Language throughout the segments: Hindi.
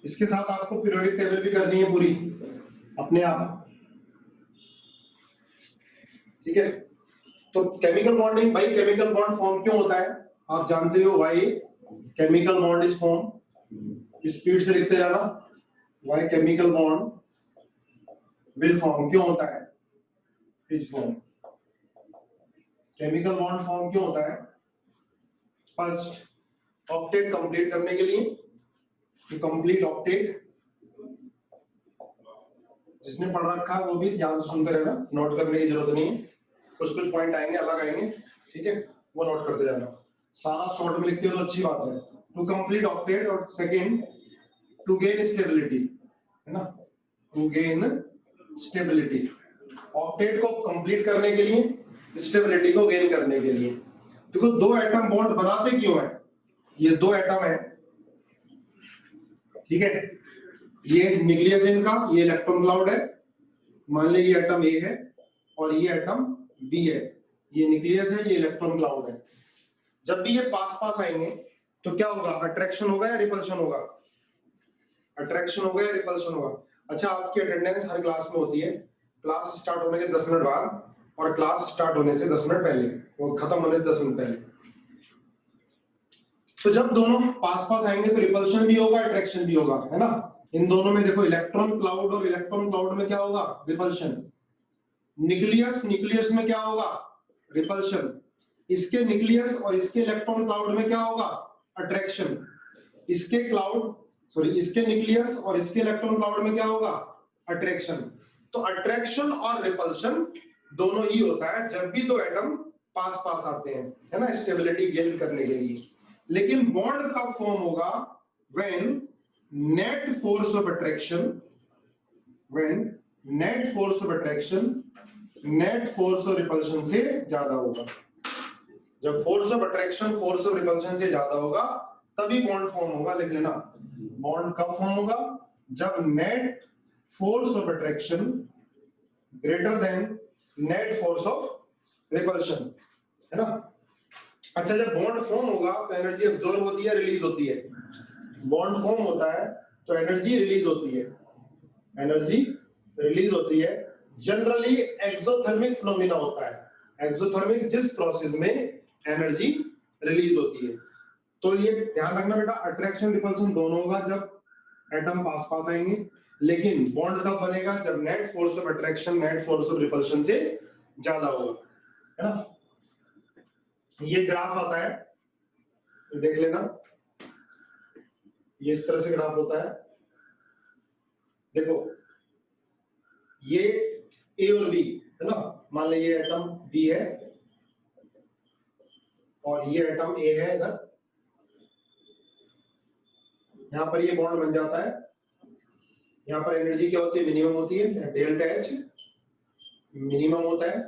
इसके साथ आपको पीरियोडिक टेबल भी करनी है पूरी अपने आप, ठीक है। तो केमिकल बॉन्डिंग, भाई केमिकल बॉन्ड फॉर्म क्यों होता है आप जानते हो, why chemical bond is form, speed से लिखते जाना, why chemical bond will form, क्यों होता है, is form. Chemical bond form क्यों होता है, फर्स्ट ऑक्टेट कंप्लीट करने के लिए, टू कंप्लीट ऑक्टेट, जिसने पढ़ रखा है वो भी ध्यान से सुनते रहना, नोट करने की जरूरत नहीं है, कुछ कुछ पॉइंट आएंगे अलग आएंगे, ठीक है, वो नोट करते जाना। सारा शॉर्ट में लिखते हो तो अच्छी बात है। टू कंप्लीट ऑक्टेट, और सेकेंड टू गेन स्टेबिलिटी, है ना, टू गेन स्टेबिलिटी, ऑक्टेट को कंप्लीट करने के लिए, स्टेबिलिटी को गेन करने के लिए। देखो दो एटम बॉन्ड बनाते क्यों है, ये दो एटम है, ठीक है, ये न्यूक्लियस इनका, ये इलेक्ट्रॉन क्लाउड है, मान लीजिए ये एटम ए है और ये एटम बी है, ये न्यूक्लियस है, ये इलेक्ट्रॉन क्लाउड है। जब भी ये पास पास आएंगे तो क्या होगा, अट्रैक्शन होगा या रिपल्शन होगा, अट्रैक्शन होगा या रिपल्शन होगा। अच्छा, आपकी अटेंडेंस हर क्लास में होती है, क्लास स्टार्ट होने के 10 मिनट बाद और क्लास स्टार्ट होने से 10 मिनट पहले, वो खत्म होने से 10 मिनट पहले। तो जब दोनों पास पास आएंगे तो रिपल्शन भी होगा, अट्रैक्शन भी होगा, है ना। इन दोनों में देखो इलेक्ट्रॉन क्लाउड और इलेक्ट्रॉन क्लाउड में क्या होगा, रिपल्शन। न्यूक्लियस, न्यूक्लियस में क्या होगा, रिपल्शन। इसके न्यूक्लियस और इसके इलेक्ट्रॉन क्लाउड में क्या होगा, अट्रैक्शन। इसके क्लाउड सॉरी इसके न्यूक्लियस और इसके इलेक्ट्रॉन क्लाउड में क्या होगा, अट्रैक्शन। तो अट्रैक्शन और रिपल्शन दोनों ही होता है जब भी दो एटम पास पास आते हैं, है ना, स्टेबिलिटी गेन करने के लिए। लेकिन बॉन्ड कब फॉर्म होगा, when net force of attraction, when net force of attraction net force of repulsion से ज्यादा होगा। जब force of attraction force of repulsion से ज्यादा होगा तभी बॉन्ड फॉर्म होगा। लिख लेना, बॉन्ड कब फॉर्म होगा, जब net force of attraction greater than net force of repulsion, है ना। अच्छा, जब बॉन्ड फॉर्म होगा तो एनर्जी अब्सॉर्ब होती है, रिलीज होती है। बॉन्ड फॉर्म होता है तो एनर्जी रिलीज होती है, एनर्जी रिलीज होती है। जनरली एक्सोथर्मिक फिनोमेना होता है, एक्सोथर्मिक जिस प्रोसेस में एनर्जी रिलीज होती है। तो ये ध्यान रखना बेटा, अट्रैक्शन रिपल्शन दोनों होगा जब एटम पास पास आएंगे, लेकिन बॉन्ड कब बनेगा, जब net force of attraction net force of repulsion से ज्यादा होगा, है ना। ये ग्राफ आता है, देख लेना, ये इस तरह से ग्राफ होता है। देखो ये ए और बी, है ना, मान लीजिए ये एटम बी है और ये एटम ए है इधर, यहां पर ये बॉन्ड बन जाता है। यहां पर एनर्जी क्या होती है, मिनिमम होती है, डेल्टा एच मिनिमम होता है,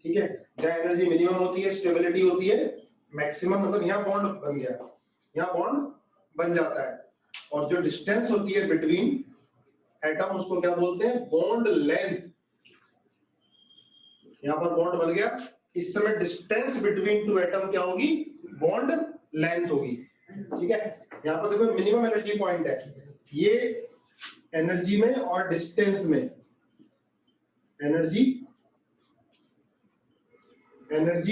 ठीक है। जहां एनर्जी मिनिमम होती है स्टेबिलिटी होती है मैक्सिमम, मतलब यहां बॉन्ड बन गया, यहां बॉन्ड बन जाता है। और जो डिस्टेंस होती है बिटवीन एटम उसको क्या बोलते हैं, बॉन्ड लेंथ। यहां पर बॉन्ड बन गया, इस समय डिस्टेंस बिटवीन टू एटम क्या होगी, बॉन्ड लेंथ होगी, ठीक है। यहां पर देखो मिनिमम एनर्जी पॉइंट है, ये एनर्जी में और डिस्टेंस में, एनर्जी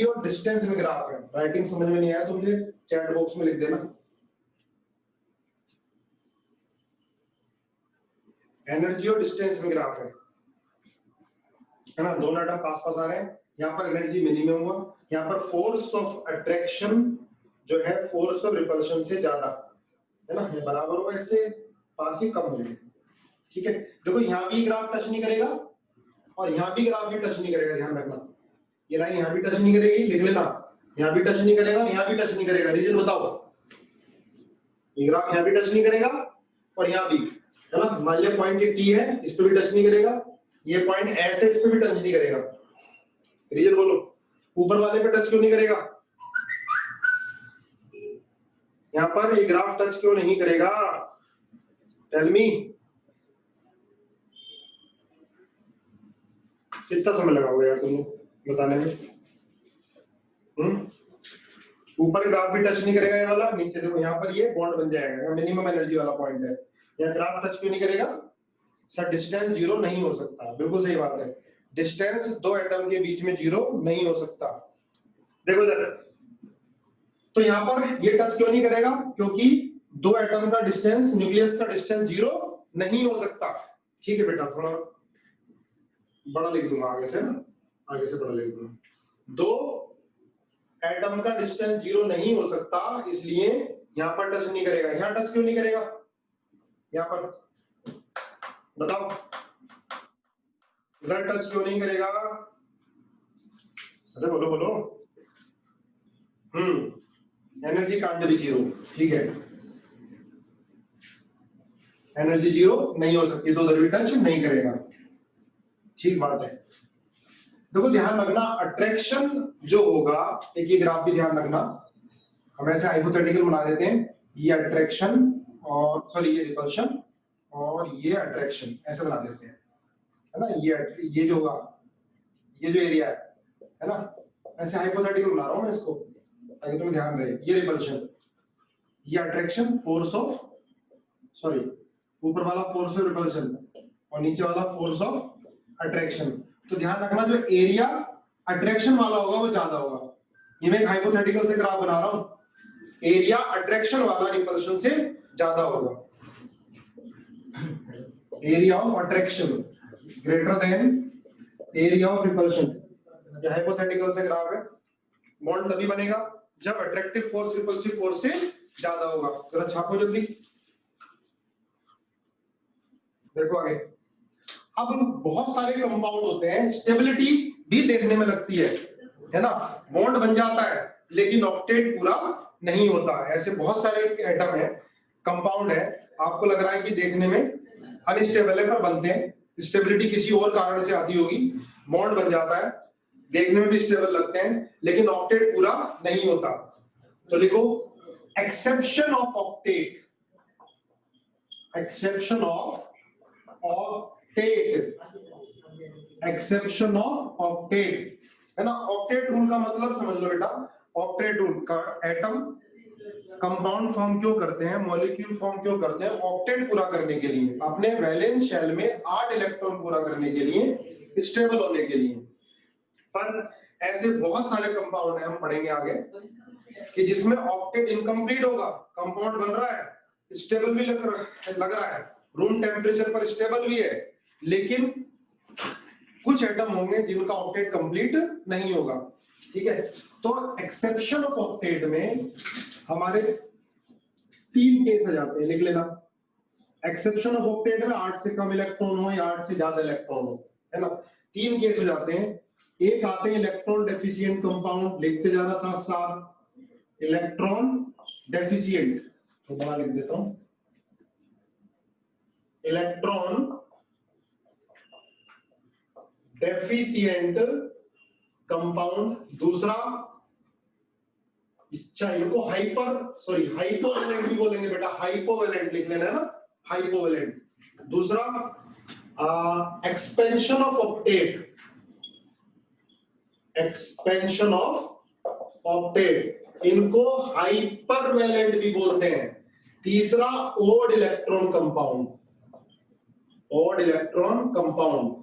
और डिस्टेंस में ग्राफ है। राइटिंग समझ में नहीं आया तो मुझे चैट बॉक्स में लिख देना। एनर्जी और डिस्टेंस में ग्राफ है ना, दोनों एटम पास पास आ रहे हैं, यहाँ पर एनर्जी मिनिमम हुआ, यहाँ पर फोर्स ऑफ अट्रैक्शन जो है फोर्स ऑफ रिपल्शन से ज्यादा, है ना, ये बराबर होगा, इससे पास ही कम हो जाएगा, ठीक है। देखो यहाँ भी ग्राफ टच नहीं करेगा और यहाँ भी ग्राफ भी टच नहीं करेगा, ध्यान रखना, ये लाइन यहाँ भी टच नहीं करेगी, लिख लेना, यहाँ भी टच नहीं करेगा, यहाँ भी टच नहीं करेगा। रीजन बताओ, ये ग्राफ यहाँ भी टच नहीं करेगा और यहाँ भी, है ना, मान लिया पॉइंट ये टी है, इस पे भी टच नहीं करेगा, ये पॉइंट ऐसे इस पे भी टच नहीं करेगा। रीजन बोलो, ऊपर वाले पे टच क्यों नहीं करेगा, यहाँ पर ये ग्राफ टच क्यों नहीं करेगा, टेल मी। कितना समय लगा होगा यार तुमको बताने में, ऊपर ग्राफ भी टच नहीं करेगा ये वाला, नीचे देखो यहाँ पर ये बॉन्ड बन जाएगा, मिनिमम एनर्जी वाला पॉइंट है। यहाँ ग्राफ टच क्यों नहीं करेगा सर? डिस्टेंस जीरो नहीं हो सकता, बिल्कुल सही बात है, डिस्टेंस दो एटम के बीच में जीरो नहीं हो सकता। देखो इधर, तो यहाँ पर ये टच क्यों नहीं करेगा? क्योंकि दो एटम का डिस्टेंस, न्यूक्लियस का डिस्टेंस जीरो नहीं हो सकता। ठीक है बेटा, थोड़ा बड़ा लिख दूंगा आगे से ना, आगे से बड़ा लिख दूंगा। दो एटम का डिस्टेंस जीरो नहीं हो सकता, इसलिए यहां पर टच नहीं करेगा। यहां टच क्यों नहीं करेगा? यहां पर बताओ, इधर टच क्यों नहीं करेगा? अरे बोलो बोलो। एनर्जी कांट बी जीरो, ठीक है, एनर्जी जीरो नहीं हो सकती, तो उधर भी टच नहीं करेगा। ठीक बात है। देखो ध्यान रखना, अट्रैक्शन जो होगा, एक ये ग्राफ भी ध्यान रखना, हम ऐसे हाइपोथेटिकल बना देते हैं, ये अट्रैक्शन और सॉरी ये रिपल्शन और ये अट्रैक्शन, ऐसे बना देते हैं, है ना। ये जो होगा, ये जो एरिया है ना, ऐसे हाइपोथेटिकल बना रहा हूं मैं इसको ताकि तुम्हें ध्यान रहे। ये रिपल्शन, ये अट्रैक्शन, फोर्स ऑफ सॉरी ऊपर वाला फोर्स ऑफ रिपल्शन और नीचे वाला फोर्स ऑफ अट्रैक्शन। तो ध्यान रखना, जो एरिया अट्रैक्शन वाला होगा वो ज्यादा होगा। ये मैं एक हाइपोथेटिकल से ग्राफ बना रहा हूं, एरिया अट्रैक्शन वाला रिपल्शन से ज्यादा होगा। Area of attraction greater than area of repulsion. ये हाइपोथेटिकल से ग्राफ है। बॉन्ड तभी बनेगा जब अट्रैक्टिव फोर्स रिपल्सिव फोर्स से ज्यादा होगा। जरा छापो जल्दी, देखो आगे। अब बहुत सारे कंपाउंड होते हैं, स्टेबिलिटी भी देखने में लगती है ना। बॉन्ड बन जाता है लेकिन ऑक्टेट पूरा नहीं होता। ऐसे बहुत सारे एटम है, कंपाउंड है, आपको लग रहा है कि देखने में अनस्टेबल है पर बनते हैं। स्टेबिलिटी किसी और कारण से आती होगी, बॉन्ड बन जाता है, देखने में भी स्टेबल लगते हैं लेकिन ऑक्टेट पूरा नहीं होता। तो लिखो exception of octet, exception of octet, exception of octet, है ना। ऑक्टेट रूल का मतलब समझ लो बेटा, ऑक्टेट रूल का एटम कंपाउंड फॉर्म क्यों करते हैं, मॉलिक्यूल फॉर्म क्यों करते हैं? ऑक्टेट पूरा करने के लिए, अपने वैलेंस शेल में 8 इलेक्ट्रॉन पूरा करने के लिए, स्टेबल होने के लिए। पर ऐसे बहुत सारे कंपाउंड हैं, हम पढ़ेंगे आगे, कि जिसमें ऑक्टेट इनकम्प्लीट होगा, कंपाउंड बन रहा है, स्टेबल भी लग रहा है, रूम टेम्परेचर पर स्टेबल भी है, लेकिन कुछ एटम होंगे जिनका ऑक्टेट कंप्लीट नहीं होगा। ठीक है, तो एक्सेप्शन ऑफ ऑक्टेट में हमारे 3 केस आ जाते हैं, लिख लेना। एक्सेप्शन ऑफ ऑक्टेट में 8 से कम इलेक्ट्रॉन हो या 8 से ज्यादा इलेक्ट्रॉन हो, है ना। 3 केस हो जाते हैं। एक आते हैं इलेक्ट्रॉन डेफिशिएंट कंपाउंड, लिखते जाना साथ साथ, इलेक्ट्रॉन डेफिशिएंट, तो बड़ा लिख देता हूं, इलेक्ट्रॉन डेफिशिएंट कंपाउंड। दूसरा, इनको हाइपोवैलेंट भी बोलेंगे बेटा, हाइपोवैलेंट लिख लेना है ना, हाइपोवैलेंट। दूसरा expansion of octet, expansion of octet, इनको हाइपरवैलेंट भी बोलते हैं। तीसरा odd electron compound, odd electron compound,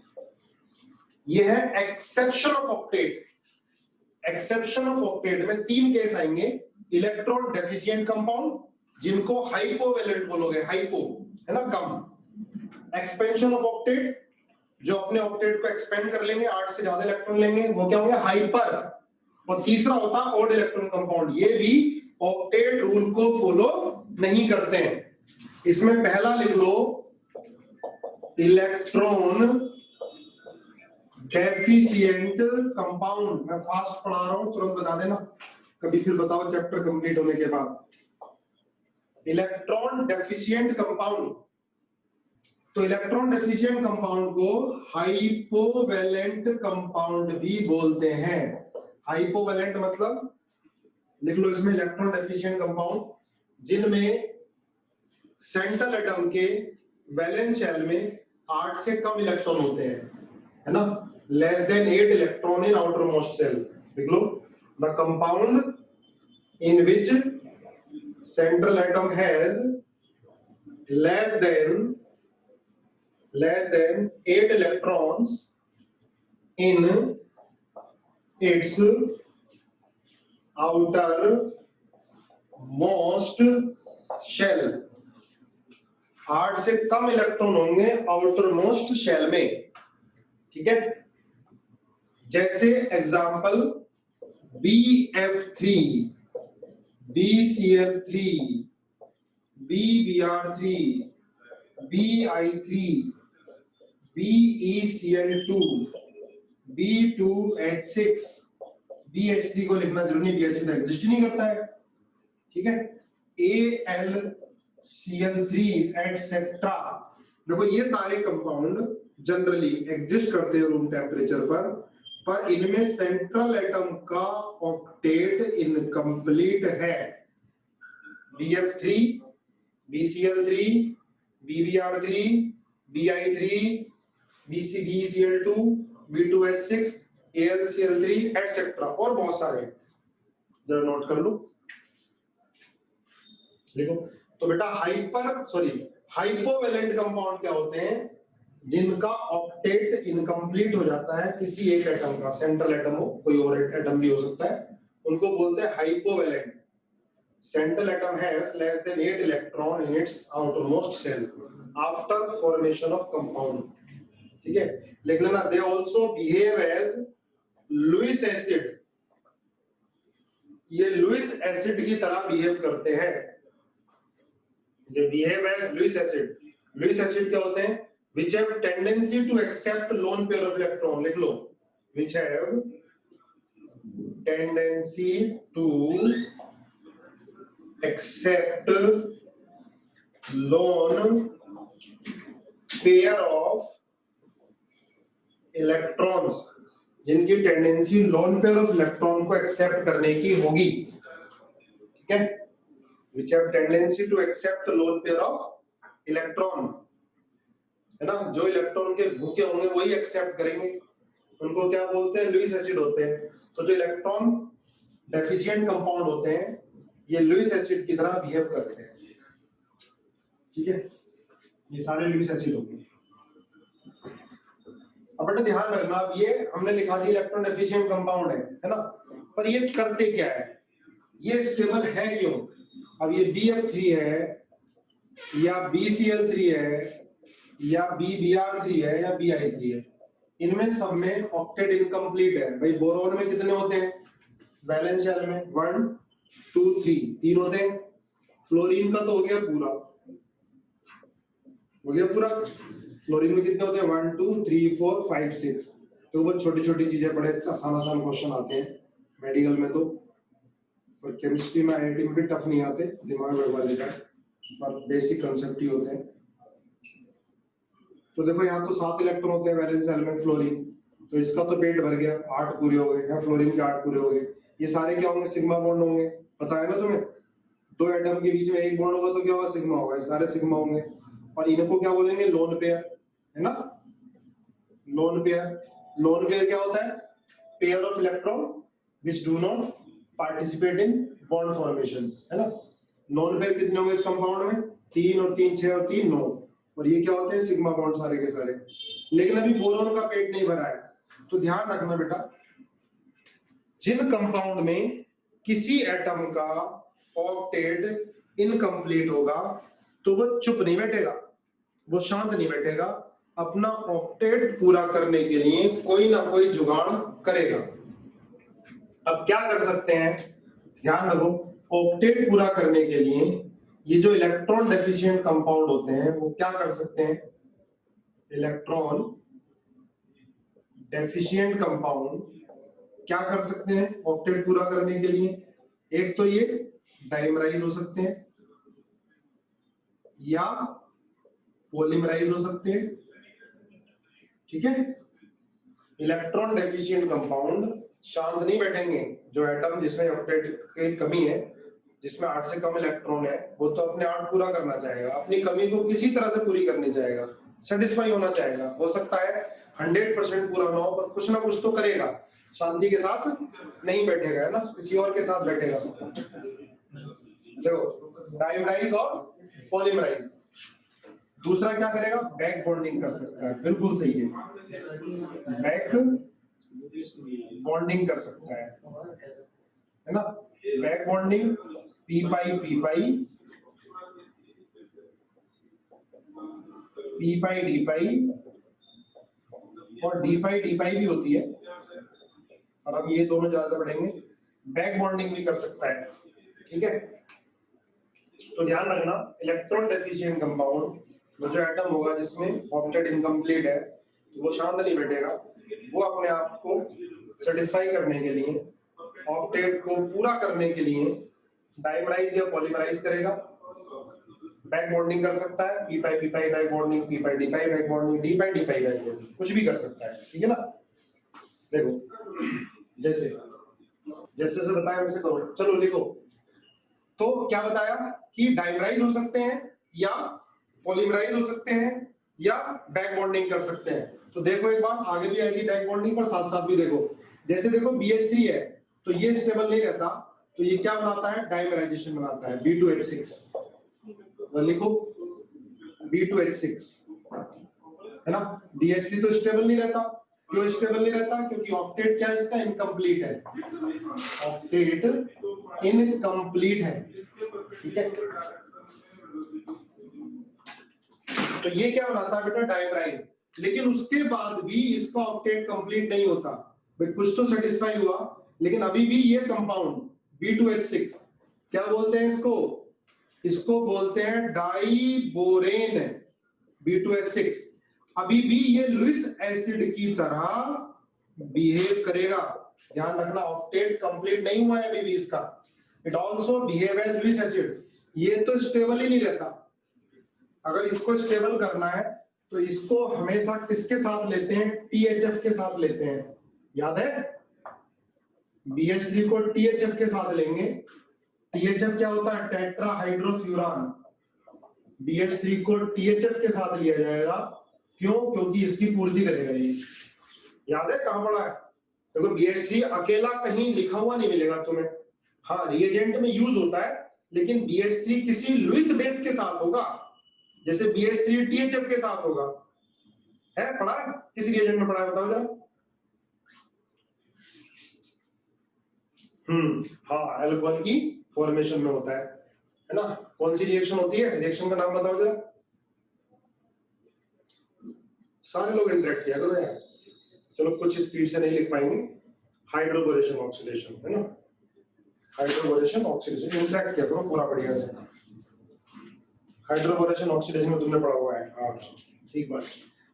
यह है exception of octet. Exception of octet में 3 केस आएंगे, इलेक्ट्रॉन डेफिशिएंट कंपाउंड, जिनको हाइपोवैलेंट बोलोगे, हाइपो है ना, कम। एक्सपेंशन ऑफ ऑक्टेट, जो अपने ऑक्टेट को एक्सपेंड कर लेंगे, 8 से ज्यादा इलेक्ट्रॉन लेंगे, वो क्या होंगे, हाइपर। और तीसरा होता है ओड इलेक्ट्रॉन कंपाउंड, ये भी ऑक्टेट रूल को फॉलो नहीं करते हैं। इसमें पहला लिख लो, इलेक्ट्रॉन डेफिशिएंट कंपाउंड। मैं फास्ट पढ़ा रहा हूं, तुरंत बता देना, कभी फिर बताओ चैप्टर कंप्लीट होने के बाद। इलेक्ट्रॉन डेफिशिएंट कंपाउंड, तो इलेक्ट्रॉन डेफिशिएंट कंपाउंड को हाइपोवैलेंट कंपाउंड भी बोलते हैं। हाइपोवैलेंट मतलब लिख लो इसमें, इलेक्ट्रॉन डेफिशिएंट कंपाउंड जिनमें सेंट्रल एटम के वैलेंस शेल में 8 से कम इलेक्ट्रॉन होते हैं, है ना, less than 8 electron in outer most shell. लिख लो, the compound in which central atom has less than 8 electrons in its outermost shell. 8 से कम इलेक्ट्रॉन होंगे आउटर मोस्ट शेल में, ठीक है। जैसे example BF3, BCl3, BBr3, BI3, BeCl2, B2H6, BH3 को लिखना जरूरी नहीं, BH3 तो एग्जिस्ट ही नहीं करता है, ठीक है। AlCl3 etcetera. देखो ये सारे कंपाउंड जनरली एग्जिस्ट करते हैं रूम टेम्परेचर पर इनमें सेंट्रल एटम का ऑक्टेट इनकम्प्लीट है। BF3, BCl3, BBr3, BI3, BeCl2, B2H6, AlCl3 etcetera और बहुत सारे, जरा नोट कर लो, देखो। तो बेटा हाइपोवैलेंट कंपाउंड क्या होते हैं? जिनका ऑक्टेट इनकम्प्लीट हो जाता है किसी एक एटम का, सेंट्रल एटम हो, कोई और एटम भी हो सकता है, उनको बोलते हैं hypovalent. Central atom has less than 8 electron in its outermost shell after formation of compound, ठीक है। लिख लेना, they also behave as Lewis acid. ये लुईस एसिड की तरह बिहेव करते हैं। They behave as Lewis acid. Lewis acid क्या होते हैं? Which have tendency to accept lone pair of electron. लिख लो, which have tendency to accept lone pair of electrons. जिनकी tendency lone pair of electron को एक्सेप्ट करने की होगी, ठीक है। which have tendency to accept lone pair of electron, है ना। जो इलेक्ट्रॉन के भूखे होंगे वही एक्सेप्ट करेंगे, उनको क्या बोलते हैं? लुईस एसिड होते हैं। तो जो इलेक्ट्रॉन डेफिशिएंट कंपाउंड होते हैं ये लुईस एसिड की तरह बिहेव करते हैं, ठीक है। ये सारे लुईस एसिड होंगे। अब बेटा ध्यान रखना, अब ये हमने लिखा दिया इलेक्ट्रॉन डेफिशिएंट कंपाउंड है ना, पर ये करते क्या है, ये स्टेबल है क्यों? अब ये BF3 है या BCl3 है या BBr3 है या BI3 है, इनमें सब में ऑक्टेट इनकम्प्लीट है। भाई बोरोन में कितने होते हैं? वैलेंस शेल में 1 2 3 3 होते हैं। फ्लोरीन का तो हो गया पूरा। फ्लोरीन में कितने होते हैं? 1 2 3 4 5 6। तो बहुत छोटी छोटी चीजें, बड़े आसान क्वेश्चन आते हैं मेडिकल में, तो और केमिस्ट्री में आईआईटी में भी टफ नहीं आते, दिमाग लगवा देता है, पर बेसिक कांसेप्ट ही होते हैं। तो देखो यहाँ तो 7 इलेक्ट्रॉन होते हैं वैलेंस शेल में फ्लोरीन, तो इसका तो पेट भर गया, 8 पूरे हो गए, या फ्लोरीन के 8 पूरे हो गए। ये सारे क्या होंगे? सिग्मा बॉन्ड होंगे, पता है ना तुम्हें। 2 एटम के बीच में एक बॉन्ड होगा तो क्या होगा? सिग्मा होगा। ये सारे सिग्मा होंगे और इनको क्या बोलेंगे? लोन पेयर, है ना। लोन पेयर क्या होता है? Pair of electron which do not participate in bond formation, है ना। लोन पेयर कितने होंगे इस कंपाउंड में? 3 और 3 6 और 3 9, और ये क्या होते हैं? सिग्मा बॉन्ड सारे के सारे। लेकिन अभी बोरोन का पेट नहीं भरा है, तो ध्यान रखना बेटा, जिन कंपाउंड में किसी एटम का ऑक्टेट इनकम्प्लीट होगा तो वो चुप नहीं बैठेगा, वो शांत नहीं बैठेगा, अपना ऑक्टेट पूरा करने के लिए कोई ना कोई जुगाड़ करेगा। अब क्या कर सकते हैं? ध्यान रखो, ऑक्टेट पूरा करने के लिए ये जो इलेक्ट्रॉन डेफिशिएंट कंपाउंड होते हैं वो क्या कर सकते हैं? इलेक्ट्रॉन डेफिशिएंट कंपाउंड क्या कर सकते हैं ऑक्टेट पूरा करने के लिए? एक तो ये डाइमराइज हो सकते हैं या पॉलीमराइज हो सकते हैं, ठीक है। इलेक्ट्रॉन डेफिशिएंट कंपाउंड शांत नहीं बैठेंगे। जो एटम जिसमें ऑक्टेट की कमी है, जिसमें 8 से कम इलेक्ट्रॉन है, वो तो अपने 8 पूरा करना चाहेगा, अपनी कमी को किसी तरह से पूरी करनी चाहेगा, सेटिस्फाई होना चाहेगा। हो सकता है 100% पूरा ना हो, पर कुछ ना कुछ तो करेगा। शांति के साथ नहीं बैठेगा, है ना, किसी और के साथ बैठेगा। देखो डाइमराइज और पॉलीमराइज। दूसरा क्या करेगा, बैक बॉन्डिंग कर सकता है, बिल्कुल सही है, बैक बॉन्डिंग कर सकता है ना, बैक बॉन्डिंग पी पाई डी पाई और डी पाई भी होती है, और हम ये दोनों ज्यादा पढ़ेंगे। बैक बॉन्डिंग भी कर सकता है, ठीक है। तो ध्यान रखना, इलेक्ट्रॉन डेफिशिएंट कंपाउंड वो जो एटम होगा जिसमें ऑक्टेट इनकम्प्लीट है, वो शांत नहीं बैठेगा, वो अपने आप को सेटिस्फाई करने के लिए, ऑक्टेट को पूरा करने के लिए डाइमराइज या पॉलीमराइज करेगा, बैक बॉन्डिंग कर सकता है, पी पाई बैक बॉन्डिंग, पी पाई डी पाई बैक बॉन्डिंग, डी पाई बैक बॉन्डिंग, कुछ भी कर सकता है, ठीक है ना। देखो जैसे से बताया वैसे करो, चलो लिखो। तो क्या बताया कि डाइमराइज हो सकते हैं या पॉलीमराइज हो सकते हैं या बैक बॉन्डिंग कर सकते हैं। तो देखो एक बात आगे भी आएगी बैक बॉन्डिंग पर, साथ साथ भी देखो, जैसे देखो BH3 है तो ये स्टेबल नहीं रहता, तो ये क्या बनाता है, डाइमराइजेशन बनाता है, B2H6। लिखो B2H6, है ना। BH3 तो स्टेबल नहीं रहता, क्यों स्टेबल नहीं रहता, क्योंकि ऑक्टेट क्या है इसका, इनकम्प्लीट है, ऑक्टेट इनकम्प्लीट है, ठीक है। तो ये क्या बनाता है बेटा, डाइमराइज, लेकिन उसके बाद भी इसका ऑक्टेट कंप्लीट नहीं होता, बट कुछ तो सेटिस्फाई हुआ, लेकिन अभी भी ये कंपाउंड B2H6 क्या बोलते हैं इसको, इसको बोलते हैं डाइबोरेन B2H6, अभी भी ये लुईस एसिड की तरह बिहेव करेगा। ध्यान रखना, ऑक्टेट कंप्लीट नहीं हुआ है अभी भी इसका, it also behave as Lewis acid. ये तो स्टेबल ही नहीं रहता, अगर इसको स्टेबल करना है तो इसको हमेशा किसके साथ लेते हैं, THF के साथ लेते हैं, याद है, BH3 को THF के साथ लेंगे। THF क्या होता है, टेट्राहाइड्रोफ्यूरान, BH3 को THF के साथ लिया जाएगा, क्यों, क्योंकि इसकी पूर्ति करेगा ये, याद है कहां पढ़ा है। देखो BH3 अकेला कहीं लिखा हुआ नहीं मिलेगा तुम्हें, हाँ रिएजेंट में यूज होता है, लेकिन BH3 किसी लुईस बेस के साथ होगा, जैसे BH3 THF के साथ होगा, है पढ़ा है, किस रिएजेंट में पढ़ा है बताओ जरा। हाँ एल्कोहल की फॉर्मेशन में होता है ना। कौन सी रिएक्शन होती है, रिएक्शन का नाम बताओ जरा, सारे लोग इंटरेक्ट किया करो यार, चलो कुछ स्पीड से नहीं लिख पाएंगे। हाइड्रोबोरेशन ऑक्सीडेशन, है ना, हाइड्रोबोरेशन ऑक्सीडेशन, इंटरेक्ट किया करो पूरा बढ़िया से। हाइड्रोबोरेशन ऑक्सीडेशन में तुमने पढ़ा हुआ है, हाँ ठीक बात।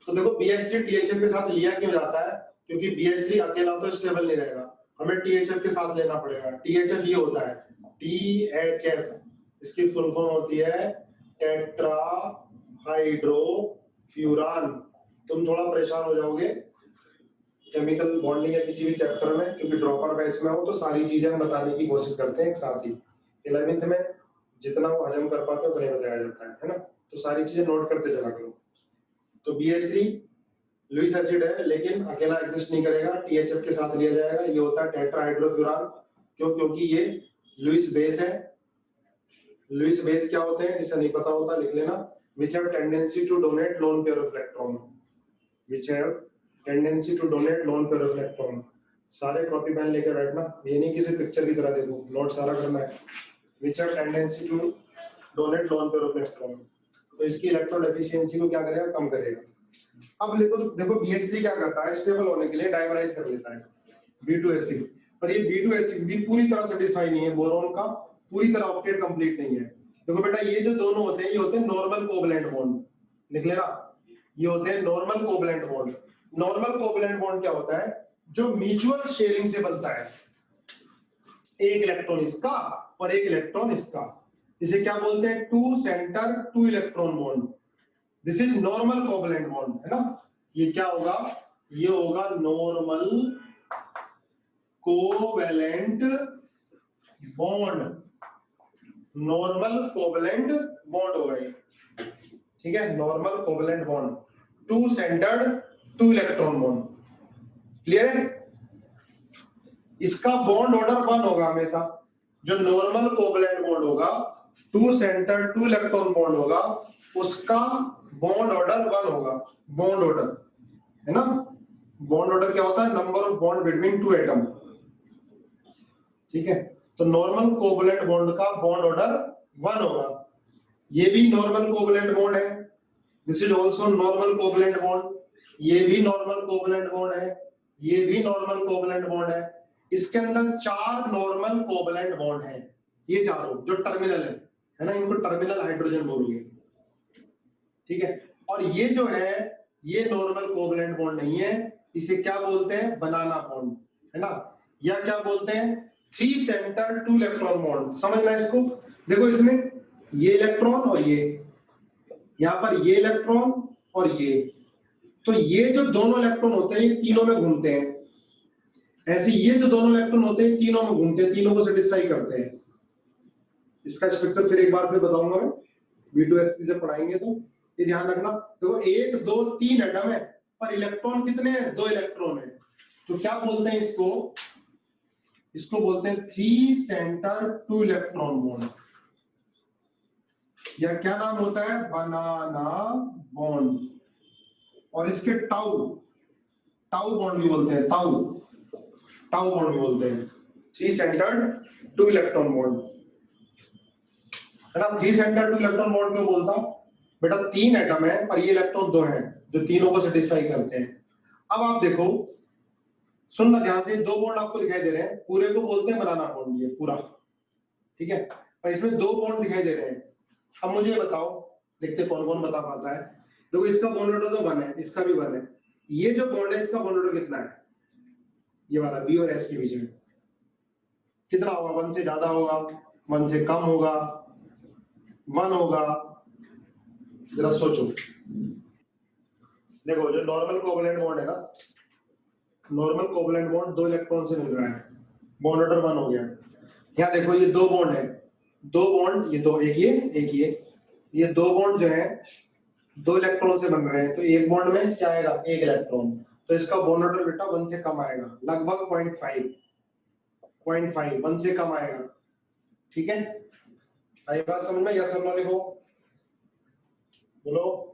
तो देखो BH3 THF के साथ लिया क्यों जाता है, क्योंकि BH3 अकेला तो स्टेबल नहीं रहेगा, हमें THF के साथ लेना पड़ेगा। THF ये होता है THF, इसकी फुल फॉर्म होती है टेट्रा हाइड्रोफ्यूरान। तुम थोड़ा परेशान हो जाओगे केमिकल बॉन्डिंग या किसी भी चैप्टर में, क्योंकि ड्रॉपर बैच में हो तो सारी चीजें हम बताने की कोशिश करते हैं एक साथ ही। 11th में जितना वो हजम कर पाते हैं उतना बताया जाता है ना, तो सारी चीजें नोट करते चला करो। तो BH3 लुईस एसिड है लेकिन अकेला एग्जिस्ट नहीं करेगा, THF के साथ लिया जाएगा, ये होता है टेट्राहाइड्रोफ्यूरान, क्यों, क्योंकि ये लुईस बेस है। लुईस बेस क्या होते हैं, जिसे नहीं पता होता लिख लेना, which have tendency to donate lone pair of electron, which have tendency to donate lone pair of electron। सारे कॉपी पेन लेकर बैठना, ये नहीं किसी पिक्चर की तरह देखो, नोट सारा करना है। which have tendency to donate lone pair of electron, तो इसकी इलेक्ट्रॉन एफिशिएंसी को क्या करेगा, कम करेगा। अब देखो BH3 क्या करता है, स्टेबल होने के लिए डाइमराइज कर लेता है B2H6, पर ये B2H6 भी पूरी तरह सेटिस्फाई नहीं है, बोरोन का पूरी तरह ऑक्टेट कंप्लीट नहीं है। देखो बेटा ये जो दोनों होते हैं, ये होते हैं नॉर्मल कोवैलेंट बॉन्ड, लिख लेना, ये होते हैं normal covalent bond. Normal covalent bond क्या होता है, जो म्यूचुअल शेयरिंग से बनता है, एक इलेक्ट्रॉन इसका और एक इलेक्ट्रॉन इसका, इसे क्या बोलते हैं, two centre two electron bond. This is normal covalent bond, है ना। ये क्या होगा, ये होगा normal covalent bond, normal covalent bond होगा ये, ठीक है, normal covalent bond, two centred two electron bond, clear है। इसका बॉन्ड ऑर्डर 1 होगा हमेशा। जो नॉर्मल कोवैलेंट बॉन्ड होगा, 2 सेंटर 2 इलेक्ट्रॉन बॉन्ड होगा, उसका बॉन्ड ऑर्डर 1 होगा। बॉन्ड ऑर्डर है ना, बॉन्ड ऑर्डर क्या होता है? Number of bond between 2 atom. ठीक है, तो नॉर्मल कोवैलेंट बॉन्ड का बॉन्ड ऑर्डर 1 होगा। ये भी नॉर्मल कोवैलेंट बॉन्ड है, this is also normal covalent bond. ये भी नॉर्मल कोवैलेंट बॉन्ड है, ये भी नॉर्मल कोवैलेंट बॉन्ड है। इसके अंदर 4 नॉर्मल कोवैलेंट बॉन्ड है, ये चारों जो टर्मिनल है ना, इनको टर्मिनल हाइड्रोजन बोलोगे। ठीक है, और ये जो है ये नॉर्मल कोवैलेंट बॉन्ड नहीं है, इसे क्या बोलते हैं? बनाना बॉन्ड, है ना, या क्या बोलते हैं? 3 सेंटर 2 इलेक्ट्रॉन बॉन्ड। समझना इसको, देखो इसमें ये इलेक्ट्रॉन और ये, यहां पर ये इलेक्ट्रॉन और ये, तो ये जो दोनों इलेक्ट्रॉन होते हैं ये तीनों में घूमते हैं। ऐसे ये जो दोनों इलेक्ट्रॉन होते हैं तीनों में घूमते हैं, तीनों को सेटिस्फाई करते हैं। इसका स्ट्रक्चर फिर एक बार फिर बताऊंगा मैं, V2S3 से पढ़ाएंगे तो ये ध्यान रखना। तो 1 2 3 एटम है, पर इलेक्ट्रॉन कितने हैं? 2 इलेक्ट्रॉन है। तो क्या बोलते हैं इसको? इसको बोलते हैं 3 सेंटर 2 इलेक्ट्रॉन बॉन्ड, या क्या नाम होता है? बनाना बॉन्ड। और इसके टाउ टाउ बॉन्ड भी बोलते हैं, टाउ टाउ बॉन्ड भी बोलते हैं। 3 सेंटर्ड 2 इलेक्ट्रॉन बॉन्ड, है ना। 3 सेंटर्ड 2 इलेक्ट्रॉन बॉन्ड क्यों बोलता हूं बेटा? 3 एटम है पर ये इलेक्ट्रॉन 2 हैं जो तीनों को सेटिस्फाई करते हैं। अब आप देखो, सुनना ध्यान से, 2 बॉन्ड आपको दिखाई दे रहे हैं, पूरे को बोलते हैं बनाना बॉन्ड, ये पूरा। ठीक है, और इसमें 2 बॉन्ड दिखाई दे रहे हैं। अब मुझे बताओ, देखते कौन कौन बता पाता है। देखो इसका बॉन्ड ऑर्डर तो 1 है, इसका भी 1 है। ये जो बॉन्ड है इसका बॉन्ड ऑर्डर कितना है? ये वाला बी और एस के बीच में कितना होगा? 1 से ज्यादा होगा, 1 से कम होगा, 1 होगा? जरा सोचो। देखो जो नॉर्मल कोवैलेंट बॉन्ड है ना, नॉर्मल कोवैलेंट बॉन्ड 2 इलेक्ट्रॉन से मिल रहा है, बॉन्ड ऑर्डर 1 हो गया। यहाँ देखो ये 2 बॉन्ड है, 2 बॉन्ड, ये 2, एक ये 2 बॉन्ड जो है 2 इलेक्ट्रॉन से बन रहे हैं, तो एक बॉन्ड में क्या आएगा? 1 इलेक्ट्रॉन। तो इसका बॉन्ड ऑर्डर बेटा 1 से कम आएगा, लगभग 0.5 1 से कम आएगा। ठीक है, आई बात समझ में? यस और नो लिखो, बोलो।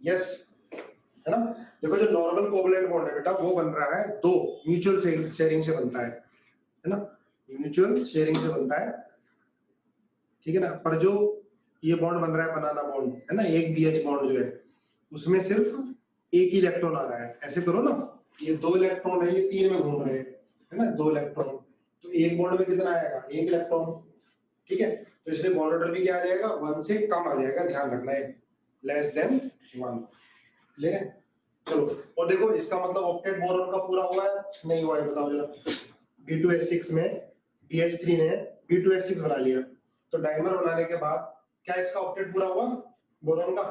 यस, है ना। देखो जो नॉर्मल कोवैलेंट बॉन्ड है बेटा वो बन रहा है 2 म्यूचुअल शेयरिंग से बनता है ना, म्यूचुअल शेयरिंग से बनता है। ठीक है ना, पर जो ये बॉन्ड बन रहा है बनाना बॉन्ड, है ना, एक BH बॉन्ड जो है उसमें सिर्फ एक ही इलेक्ट्रॉन आ रहा है। ऐसे करो ना, ये 2 इलेक्ट्रॉन है, ये 3 में घूम रहे हैं, है ना, 2 इलेक्ट्रॉन, तो एक बॉन्ड में कितना आएगा? 1 इलेक्ट्रॉन। ठीक है, तो इसलिए बॉन्ड ऑर्डर भी क्या आ जाएगा? 1 से कम आ जाएगा, ध्यान रखना है, लेस देन 1। ले रहे? चलो, और देखो इसका मतलब ऑक्टेट बोरॉन का पूरा हुआ है? नहीं हुआ है, बताओ जरा। B2S6 में BH3 ने B2S6 बना लिया, तो डाइमर बनाने के बाद क्या इसका ऑक्टेट पूरा हुआ? बोरॉन का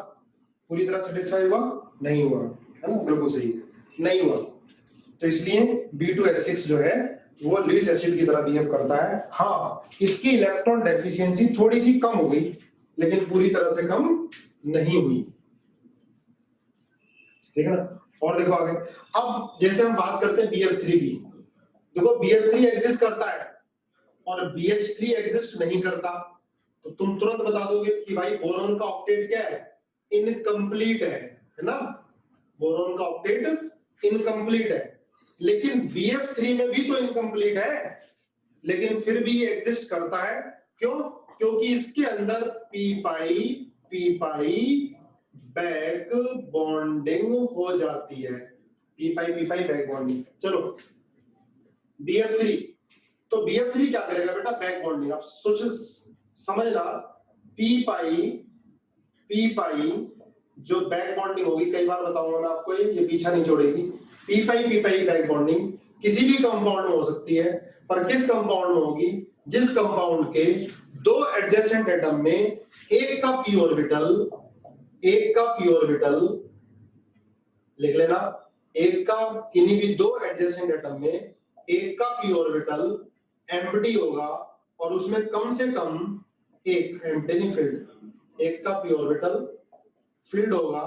पूरी तरह सेटिस्फाई हुआ? नहीं हुआ, है ना, बिल्कुल सही, नहीं हुआ। तो इसलिए B2S6 जो है वो लुईस एसिड की तरह बिहेव करता है। हाँ, इसकी इलेक्ट्रॉन डेफिशिएंसी थोड़ी सी कम हो गई, लेकिन पूरी तरह से कम नहीं हुई। ठीक है ना, और देखो आगे। अब जैसे हम बात करते हैं BF3 की, देखो BF3 एग्जिस्ट करता है और BH3 एग्जिस्ट नहीं करता, तो तुम तुरंत बता दोगे कि भाई बोरॉन का ऑक्टेट क्या है? इनकम्प्लीट है ना, बोरॉन का ऑक्टेट इनकम्प्लीट है। लेकिन BF3 में भी तो इनकम्प्लीट है, लेकिन फिर भी ये एग्जिस्ट करता है। क्यों? क्योंकि इसके अंदर पी पाई बैक बॉन्डिंग हो जाती है, पी पाई बैक बॉन्डिंग। चलो BF3, तो BF3 क्या करेगा बेटा? Back bonding. आप सोच समझना, पी पाई जो बैक बॉन्डिंग होगी, कई बार बताऊंगा मैं आपको, ये पीछा नहीं छोड़ेगी। पी पाई बैक बॉन्डिंग किसी भी कंपाउंड में हो सकती है, पर किस कंपाउंड में होगी? जिस कंपाउंड के 2 एडजेसेंट एटम में एक का p ऑर्बिटल लिख लेना, एक का, किन्हीं भी 2 एडजेसेंट एटम में एक का p ऑर्बिटल एम्प्टी होगा और उसमें कम से कम एक एम्प्टी नहीं फिल्ड, एक का p ऑर्बिटल फिल्ड होगा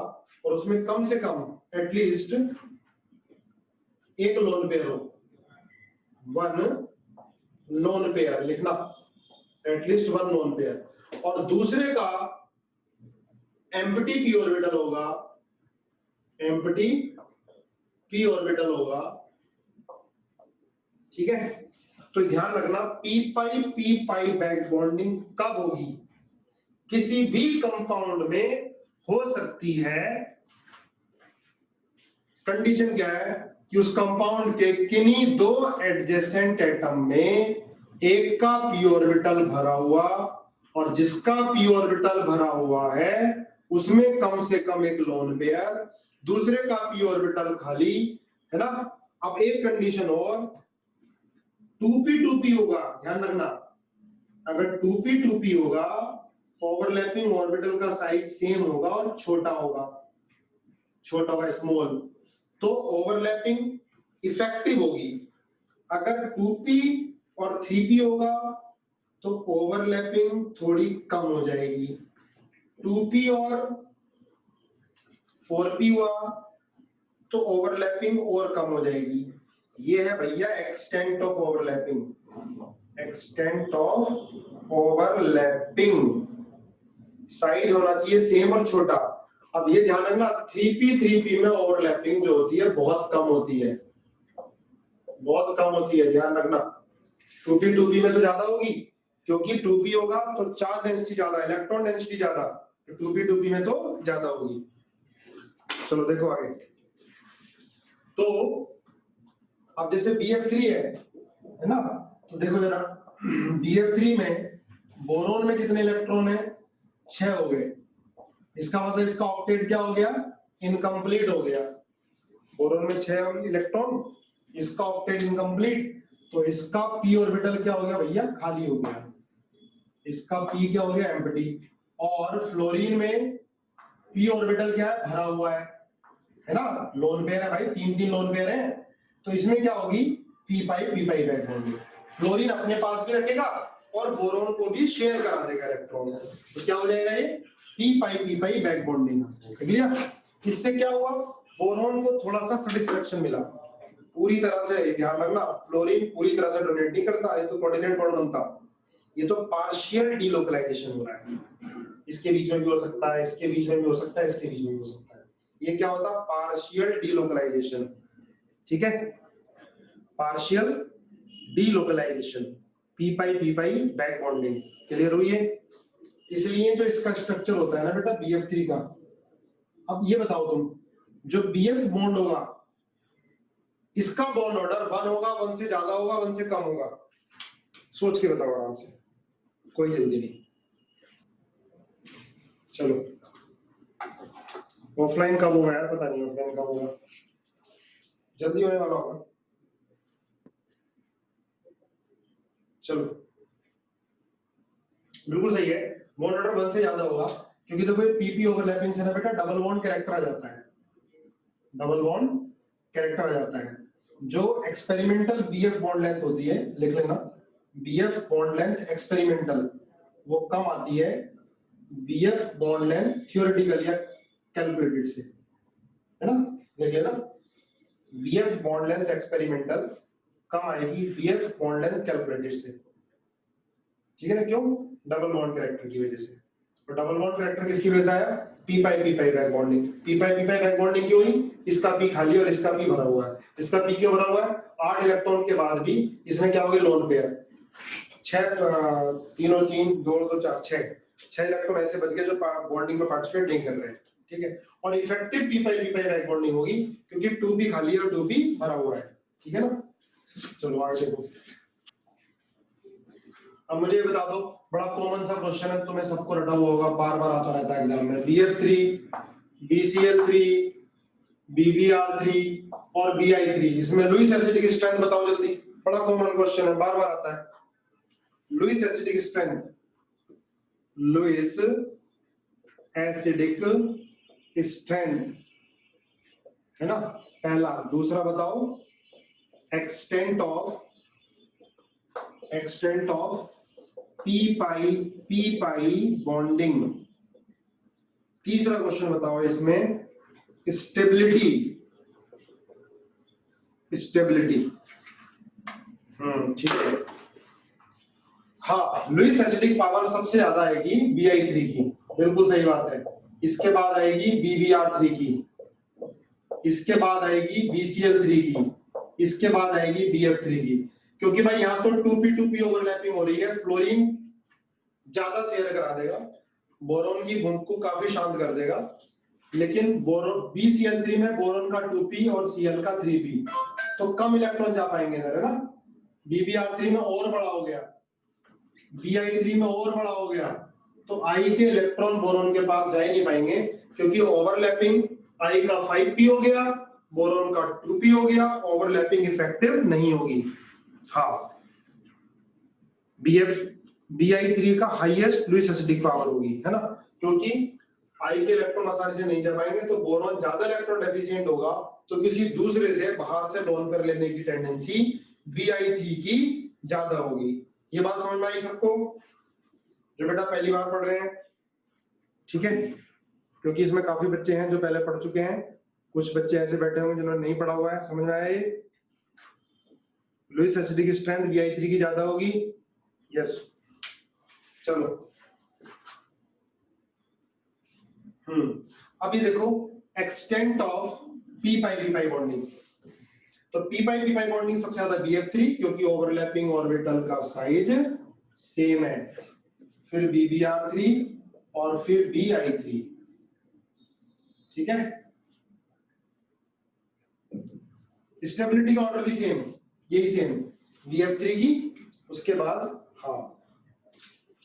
और उसमें कम से कम एटलीस्ट एक लोन पेयर हो, वन लोन पेयर लिखना, एटलीस्ट वन लोन पेयर, और दूसरे का एम्प्टी पी ऑर्बिटल होगा, एम्प्टी पी ऑर्बिटल होगा, ठीक है। तो ध्यान रखना पी पाई बैक बॉन्डिंग कब होगी, किसी भी कंपाउंड में हो सकती है। कंडीशन क्या है कि उस कंपाउंड के किन्हीं दो एडजेसेंट एटम में एक का पी ऑर्बिटल भरा हुआ और जिसका पी ऑर्बिटल भरा हुआ है उसमें कम से कम एक लोन पेयर, दूसरे का पी ऑर्बिटल खाली है ना। अब एक कंडीशन और, 2p होगा, ध्यान रखना, अगर 2p होगा ओवरलैपिंग ऑर्बिटल का साइज सेम होगा और छोटा होगा, स्मॉल, तो ओवरलैपिंग इफेक्टिव होगी। अगर 2p और 3p होगा तो ओवरलैपिंग थोड़ी कम हो जाएगी, 2p और 4p हुआ तो ओवरलैपिंग और कम हो जाएगी। ये है भैया extent of overlapping, extent of overlapping, size होना चाहिए सेम और छोटा। अब ये ध्यान रखना 3p में ओवरलैपिंग जो होती है बहुत कम होती है, बहुत कम होती है, ध्यान रखना। 2p में तो ज्यादा होगी, क्योंकि 2p होगा तो चार्ज डेंसिटी ज्यादा, इलेक्ट्रॉन डेंसिटी ज्यादा, तो 2p में तो ज्यादा होगी। चलो देखो आगे। तो अब जैसे BF3 है ना, तो देखो जरा BF3 में बोरोन में कितने इलेक्ट्रॉन है, 6 हो गए, इसका मतलब इसका ऑक्टेट क्या हो गया, इनकम्प्लीट हो गया। बोरोन में 6 इलेक्ट्रॉन, इसका ऑक्टेट इनकम्प्लीट, तो इसका p ऑर्बिटल क्या हो गया भैया, खाली हो गया, इसका p क्या हो गया, एम्प्टी। और फ्लोरीन में p ऑर्बिटल क्या है, भरा हुआ है ना, लोन पेयर है भाई, 3 लोन पेयर है, तो इसमें क्या होगी, p पाई बैक बॉन्डिंग। फ्लोरीन अपने पास भी रखेगा और बोरोन को भी शेयर करा देगा इलेक्ट्रॉन, तो क्या हो जाएगा ये p पाई बैक बॉन्डिंग, क्लियर। इससे क्या हुआ, बोरोन को थोड़ा सा सेटिस्फेक्शन मिला, पूरी तरह से ध्यान रखना, फ्लोरीन पूरी तरह से डोनेट नहीं करता, ये तो कोऑर्डिनेट बॉन्ड बनता, ये तो पार्शियल डीलोकलाइजेशन हो रहा है, इसके बीच में भी हो सकता है, इसके बीच में भी हो सकता है, इसके बीच में भी हो सकता है, ये क्या होता है, पार्शियल डीलोकलाइजेशन, ठीक है, पार्शियल डीलोकलाइजेशन, p पाई बैक बॉन्डिंग, क्लियर हुई है। इसलिए जो इसका स्ट्रक्चर होता है ना बेटा BF3 का, अब ये बताओ तुम, जो BF बॉन्ड होगा इसका बॉन्ड ऑर्डर 1 होगा, 1 से ज्यादा होगा, 1 से कम होगा, सोच के बताओ आराम से, कोई जल्दी नहीं। चलो ऑफलाइन कब होगा यार, पता नहीं ऑफलाइन कब होगा, जल्दी होने वाला होगा। चलो बिल्कुल सही है, बॉन्ड ऑर्डर 1 से ज्यादा होगा, क्योंकि देखो ये PP ओवरलैपिंग से ना बेटा डबल बॉन्ड कैरेक्टर आ जाता है, डबल बॉन्ड कैरेक्टर आ जाता है। जो एक्सपेरिमेंटल BF बॉन्ड लेंथ होती है, लिख लेना, BF बॉन्ड लेंथ एक्सपेरिमेंटल वो कम आती है BF बॉन्ड लेंथ थ्योरेटिकल या कैलकुलेटेड से, है ना, लिख लेना, BF बॉन्ड लेंथ एक्सपेरिमेंटल कम आएगी BF बॉन्ड लेंथ कैलकुलेटेड से, ठीक है ना, क्यों, डबल बॉन्ड कैरेक्टर की वजह से। तो डबल बॉन्ड कैरेक्टर किसकी वजह से आया, p पाई बैक बॉन्डिंग, p पाई बैक बॉन्डिंग क्यों हुई, इसका p खाली और इसका p भरा हुआ है, इसका p क्यों भरा हुआ है, 8 इलेक्ट्रॉन के बाद भी इसमें क्या हो गया, लोन पेयर, 6 3 और 3 2 और 2 4 6 इलेक्ट्रॉन ऐसे बच गए जो बॉन्डिंग में पार्टिसिपेट नहीं कर रहे हैं, ठीक है। और इफेक्टिव p पाई बैक बॉन्डिंग होगी क्योंकि 2p खाली है और 2p भरा हुआ है, ठीक है ना। चलो आगे देखो, अब मुझे ये बता दो, बड़ा कॉमन सा क्वेश्चन है, तुम्हें सबको रटा हुआ होगा, बार बार आता रहता है एग्जाम में, BF3 BCl3 BBr3 और Bi3, इसमें लुईस एसिडिक स्ट्रेंथ बताओ जल्दी, बड़ा कॉमन क्वेश्चन है, बार बार आता है, Lewis acidic strength, Lewis acidic strength है ना पहला। दूसरा बताओ extent of p pi bonding. तीसरा क्वेश्चन बताओ इसमें स्टेबिलिटी, ठीक है। हाँ, लुईस एसिडिक पावर सबसे ज्यादा आएगी Bi3 की, बिल्कुल सही बात है। इसके बाद आएगी BbR3 की, इसके बाद आएगी BCl3 की, इसके बाद आएगी BF3 की। क्योंकि भाई यहाँ तो 2p2p ओवरलैपिंग हो रही है, फ्लोरीन ज्यादा शेयर करा देगा, बोरोन की भूख को काफी शांत कर देगा, लेकिन बोरोन BCl3 में बोरोन का 2p और Cl का 3p, तो कम इलेक्ट्रॉन जा पाएंगे इधर, है ना। BbR3 में और बड़ा हो गया, Bi3 में और बड़ा हो गया, तो I के इलेक्ट्रॉन बोरोन के पास जा ही नहीं पाएंगे, क्योंकि ओवरलैपिंग I का 5p हो गया, बोरोन का 2p हो गया, ओवरलैपिंग इफेक्टिव नहीं होगी। हाँ, Bi3 का हाईएस्ट लुईस एसिडिक पावर होगी, है ना, क्योंकि I के इलेक्ट्रॉन आसानी से नहीं जा पाएंगे, तो बोरोन ज्यादा इलेक्ट्रॉन डेफिशिएंट होगा, तो किसी दूसरे से बाहर से लोन पर लेने की टेंडेंसी Bi3 की ज्यादा होगी। ये बात समझ में आई सबको, जो बेटा पहली बार पढ़ रहे हैं, ठीक है, क्योंकि इसमें काफी बच्चे हैं जो पहले पढ़ चुके हैं, कुछ बच्चे ऐसे बैठे होंगे जिन्होंने नहीं पढ़ा हुआ है। समझ में आया ये? लुईस एसिडिक स्ट्रेंथ Bi3 की ज्यादा होगी, यस। चलो, अभी देखो extent of p pi p pi bonding. तो p पाई p पाई बॉन्डिंग सबसे ज्यादा BF3, क्योंकि ओवरलैपिंग ऑर्बिटल का साइज सेम है, फिर BbR3 और फिर Bi3, ठीक है। स्टेबिलिटी का ऑर्डर भी सेम, यही सेम, BF3 की, उसके बाद हाँ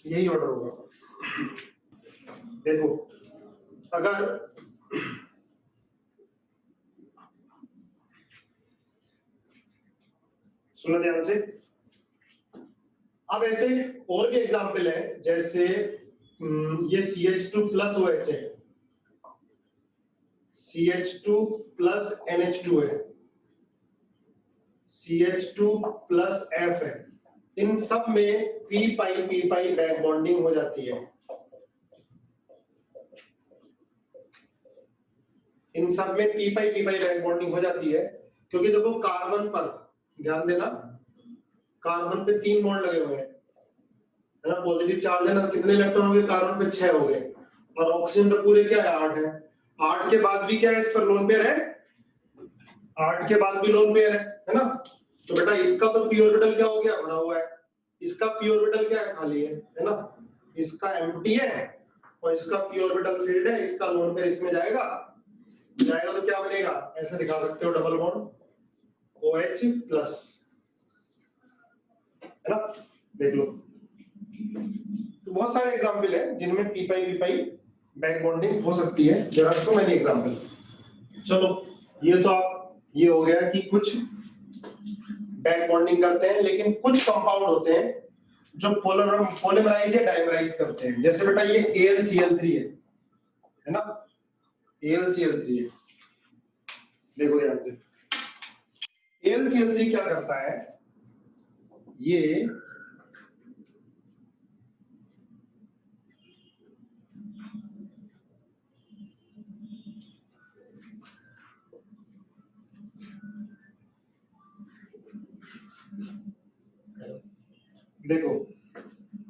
यही ऑर्डर होगा। देखो अगर सुनो ध्यान से, अब ऐसे और भी एग्जाम्पल है, जैसे ये CH2 प्लस OH है, CH2 प्लस NH2 है, CH2 प्लस F है, इन सब में p पाई बैक बॉन्डिंग हो जाती है, इन सब में p पाई बैक बॉन्डिंग हो जाती है, क्योंकि देखो कार्बन पर ध्यान देना, कार्बन पे 3 बॉन्ड लगे हुए हैं, है ना, पॉजिटिव चार्ज है ना, कितने इलेक्ट्रॉन हो गए कार्बन पे? 6 हो गए, और ऑक्सीजन पे पूरे क्या है? 8 है। 8 के बाद भी क्या है, इस पर लोन पेयर है, 8 के बाद भी लोन पेयर है ना। तो बेटा इसका तो p ऑर्बिटल क्या हो गया? भरा हुआ है, इसका p ऑर्बिटल क्या है? खाली है ना, इसका एम्प्टी है और इसका p ऑर्बिटल फील्ड है, इसका लोन पेयर इसमें जाएगा, तो क्या बनेगा? ऐसे दिखा सकते हो, डबल बॉन्ड OH प्लस, है ना। देख लो, तो बहुत सारे एग्जाम्पल है जिनमें p पाई बैक बॉन्डिंग हो सकती है, there are so many example. चलो, ये तो आप ये हो गया कि कुछ बैक बॉन्डिंग करते हैं, लेकिन कुछ कंपाउंड होते हैं जो पॉलीमराइज या डाइमराइज करते हैं। जैसे बेटा ये AlCl3 है ना, AlCl3 है, देखो ध्यान से, AlCl3 क्या करता है, ये देखो,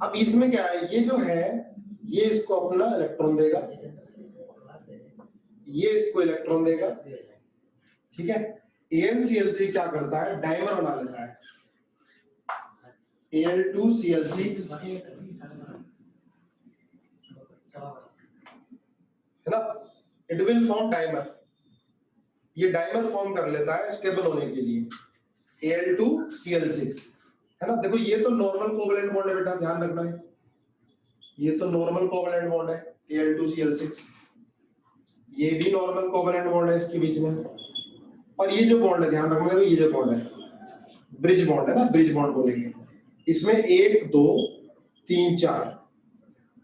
अब इसमें क्या है, ये जो है ये इसको अपना इलेक्ट्रॉन देगा, ये इसको इलेक्ट्रॉन देगा, ठीक है। AlCl3 क्या करता है, डाइमर बना लेता है, Al2Cl6, है ना, इट विल फॉर्म डाइमर, ये डाइमर फॉर्म कर लेता है स्टेबल होने के लिए, Al2Cl6, है ना। देखो ये तो नॉर्मल कोवेलेंट बॉन्ड है बेटा, ध्यान रखना है, ये तो नॉर्मल कोवेलेंट बॉन्ड है Al2Cl6, ये भी नॉर्मल कोवेलेंट बॉन्ड है इसके बीच में, और ये जो बॉन्ड है ध्यान रखना, ये जो बॉन्ड है ब्रिज बॉन्ड है ना, ब्रिज बॉन्ड बोलेंगे इसमें, 1 2 3 4,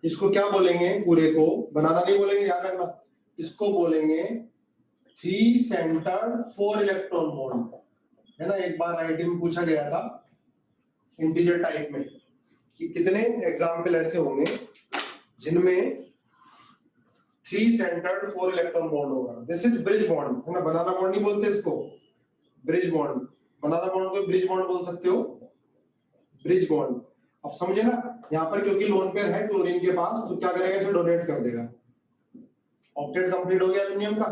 इसको क्या बोलेंगे, पूरे को बनाना नहीं बोलेंगे, ध्यान रखना, इसको बोलेंगे 3 सेंटर्ड 4 इलेक्ट्रॉन बॉन्ड, है ना। एक बार आईआईटी में पूछा गया था इंटीजर टाइप में कि कितने एग्जाम्पल ऐसे होंगे जिनमें 3 सेंटर्ड 4 इलेक्ट्रॉन बॉन्ड होगा। दिस इज ब्रिज बॉन्ड, है ना, बनाना बॉन्ड नहीं बोलते इसको, ब्रिज बॉन्ड। बनाना बॉन्ड को ब्रिज बॉन्ड बोल सकते हो, ब्रिज बॉन्ड। अब समझे ना, यहाँ पर क्योंकि लोन पेयर है क्लोरीन के पास, तो क्या करेगा, इसे डोनेट कर देगा। ऑक्टेट कंप्लीट हो गया एल्यूमिनियम का,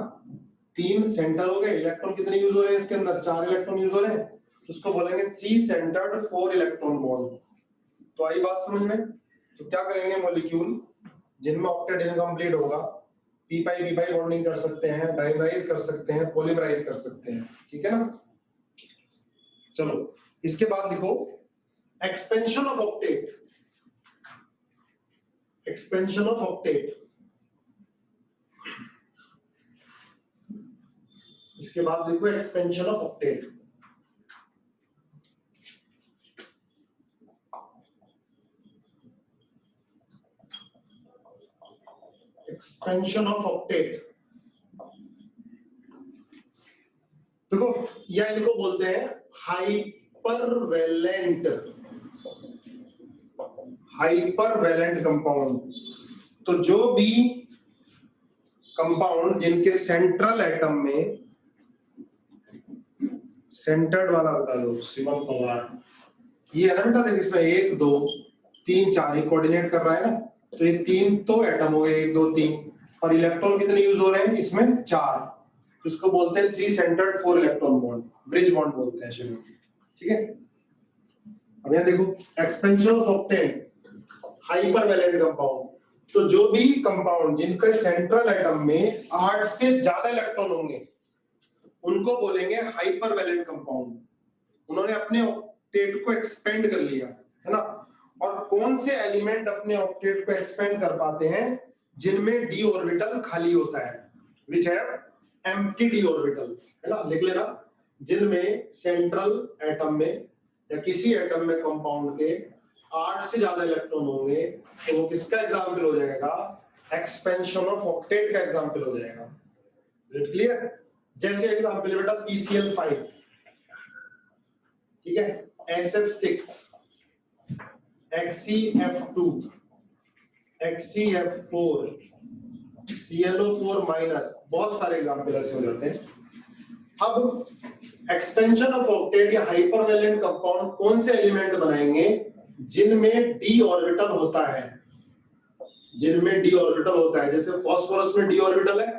3 सेंटर हो गए। इलेक्ट्रॉन कितने यूज हो रहे हैं इसके अंदर, 4 इलेक्ट्रॉन यूज हो रहे हैं, तो उसको बोलेंगे 3 सेंटर्ड 4 इलेक्ट्रॉन बॉन्ड। तो आई बात समझ में। तो क्या करेंगे, मॉलिक्यूल जिनमें ऑक्टेट इनकम्प्लीट होगा, पी पाई बॉन्डिंग कर सकते हैं, डाइमराइज कर सकते हैं, पॉलीमराइज कर सकते हैं, ठीक है ना। चलो इसके बाद लिखो expansion of octet, expansion of octet. इसके बाद लिखो expansion of octet. Expansion of octet, देखो या इनको बोलते हैं हाइपरवैलेंट, हाइपरवैलेंट कंपाउंड। तो जो भी कंपाउंड जिनके सेंट्रल एटम में, सेंटर्ड वाला बता दो शिवम पवार, ये है ना बेटा, देखो इसमें 1 2 3 4 ही कोऑर्डिनेट कर रहा है ना, तो ये 3 तो एटम हो गए, 1 2 3, और इलेक्ट्रॉन कितने यूज हो रहे हैं इसमें, 4, तो इसको बोलते हैं 3 centred 4 electron bond, bridge bond बोलते हैं शिवम, ठीक है। अब यहाँ देखो एक्सपेंशन ऑफ ऑक्टेट, हाइपरवैलेंट कंपाउंड। तो जो भी कंपाउंड जिनके सेंट्रल एटम में 8 से ज्यादा इलेक्ट्रॉन होंगे उनको बोलेंगे हाइपरवैलेंट कंपाउंड। उन्होंने अपने ऑक्टेट को एक्सपेंड कर लिया, है ना। और कौन से एलिमेंट अपने ऑक्टेट को एक्सपेंड कर पाते हैं, जिनमें डी ऑर्बिटल खाली होता है, विच है एम्प्टी डी ऑर्बिटल, है ना, लिख लेना। जिनमें सेंट्रल एटम में या किसी एटम में कंपाउंड के 8 से ज्यादा इलेक्ट्रॉन होंगे, तो वो किसका एग्जाम्पल हो जाएगा, एक्सपेंशन ऑफ ऑक्टेट का एग्जाम्पल हो जाएगा। क्लियर। जैसे एग्जाम्पल बेटा PCl5, ठीक है, SF6, XeF2, XeF4, ClO4 minus, बहुत सारे एग्जाम्पल ऐसे हो जाते हैं। अब एक्सपेंशन ऑफ ऑक्टेट या हाइपरवैलेंट कंपाउंड कौन से एलिमेंट बनाएंगे, जिनमें डी ऑर्बिटल होता है, जिनमें डी ऑर्बिटल होता है। जैसे फास्फोरस में डी ऑर्बिटल है,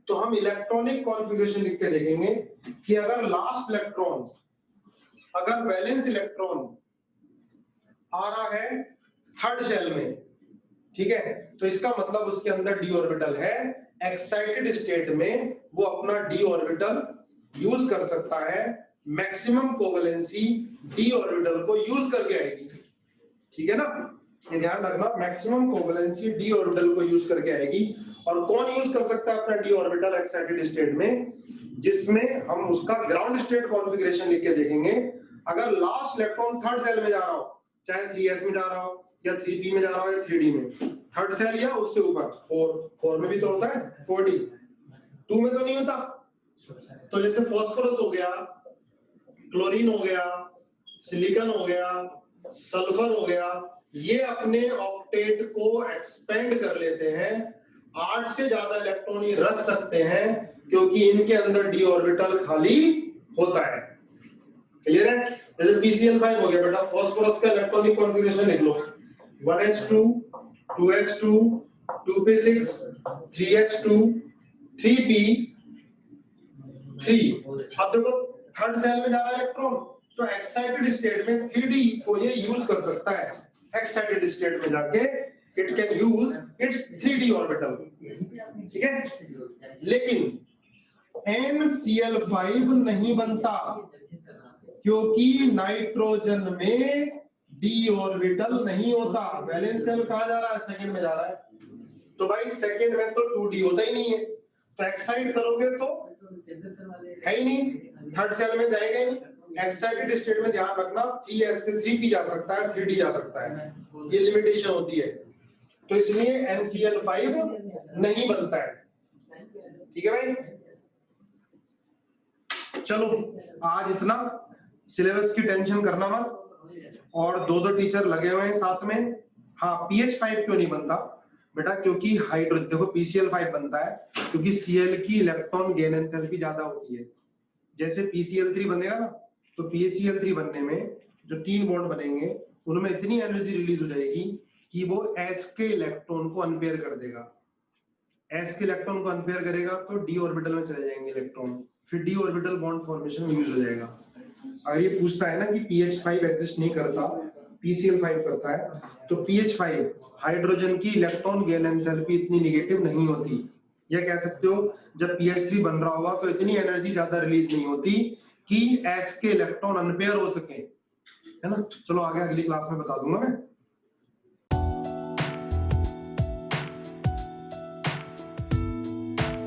तो हम इलेक्ट्रॉनिक कॉन्फ़िगरेशन लिख के देखेंगे कि अगर लास्ट इलेक्ट्रॉन, अगर वैलेंस इलेक्ट्रॉन आ रहा है थर्ड शेल में, ठीक है, तो इसका मतलब उसके अंदर डी ऑर्बिटल है। एक्साइटेड स्टेट में वो अपना डी ऑर्बिटल यूज कर सकता है, मैक्सिमम कोवेलेंसी डी ऑर्बिटल को यूज करके आएगी, ठीक है ना, ये ध्यान रखना, मैक्सिमम कोवेलेंसी डी ऑर्बिटल को यूज करके आएगी। और कौन यूज कर सकता है अपना डी ऑर्बिटल एक्साइटेड स्टेट में, जिसमें हम उसका ग्राउंड स्टेट कॉन्फ़िगरेशन लिख के देखेंगे। अगर लास्ट इलेक्ट्रॉन थर्ड सेल में जा रहा हो, चाहे 3s में जा रहा हो या 3p में जा रहा हो या 3d में, थर्ड सेल या उससे ऊपर 4 में भी तो होता है 4d, 2 में तो नहीं होता। तो जैसे फास्फोरस हो गया, क्लोरीन हो गया, सिलिकॉन हो गया, सल्फर हो गया, ये अपने ऑक्टेट को एक्सपेंड कर लेते हैं, 8 से ज्यादा इलेक्ट्रॉन ये रख सकते हैं, क्योंकि इनके अंदर डी ऑर्बिटल खाली होता है। क्लियर है। जैसे PCl5 हो गया बेटा, फास्फोरस का इलेक्ट्रॉनिक कॉन्फ़िगरेशन लिख लो, 1s2 2s2 2p6 3s2 3p3। अब देखो थर्ड सेल में जा रहा है इलेक्ट्रॉन, तो एक्साइटेड स्टेट में 3d को ये यूज कर सकता है। एक्साइटेड स्टेट में जाके it can use it's 3d orbital, ठीक है। लेकिन NCl5 नहीं बनता, क्योंकि नाइट्रोजन में डी ऑर्बिटल नहीं होता। वैलेंस शेल कहां जा रहा है, सेकंड में जा रहा है, तो भाई सेकंड में तो 2d होता ही नहीं है, तो एक्साइट करोगे तो है ही नहीं, थर्ड सेल में जाएगा ही नहीं। एक्साइटेड स्टेट में ध्यान रखना 3s से 3p जा सकता है, 3d जा सकता है, ये लिमिटेशन होती है। तो इसलिए NCl5 नहीं बनता है, ठीक है भाई। चलो आज इतना, सिलेबस की टेंशन करना मत, और 2 टीचर लगे हुए हैं साथ में। हाँ, PH5 क्यों नहीं बनता, बेटा क्योंकि हाइड्रोजन देखो PCl5 बनता है क्योंकि Cl की इलेक्ट्रॉन गेन एंथैल्पी ज्यादा होती है। जैसे PCl3 बनेगा ना, तो PCl3 बनने में जो 3 बॉन्ड बनेंगे उनमें इतनी एनर्जी रिलीज हो जाएगी कि वो S के इलेक्ट्रॉन को अनपेयर कर देगा। S के इलेक्ट्रॉन को अनपेयर करेगा तो d ऑर्बिटल में चले जाएंगे इलेक्ट्रॉन, फिर d ऑर्बिटल बॉन्ड फॉर्मेशन में यूज हो जाएगा। अगर ये पूछता है ना कि PH5 एग्जिस्ट नहीं करता, PCl5 करता है, तो PH5 हाइड्रोजन की इलेक्ट्रॉन गेन एंथैल्पी इतनी नेगेटिव नहीं होती। या कह सकते हो जब PH3 बन रहा होगा तो इतनी एनर्जी ज्यादा रिलीज नहीं होती कि S के इलेक्ट्रॉन अनपेयर हो सके, है ना। चलो आगे अगली क्लास में बता दूंगा मैं।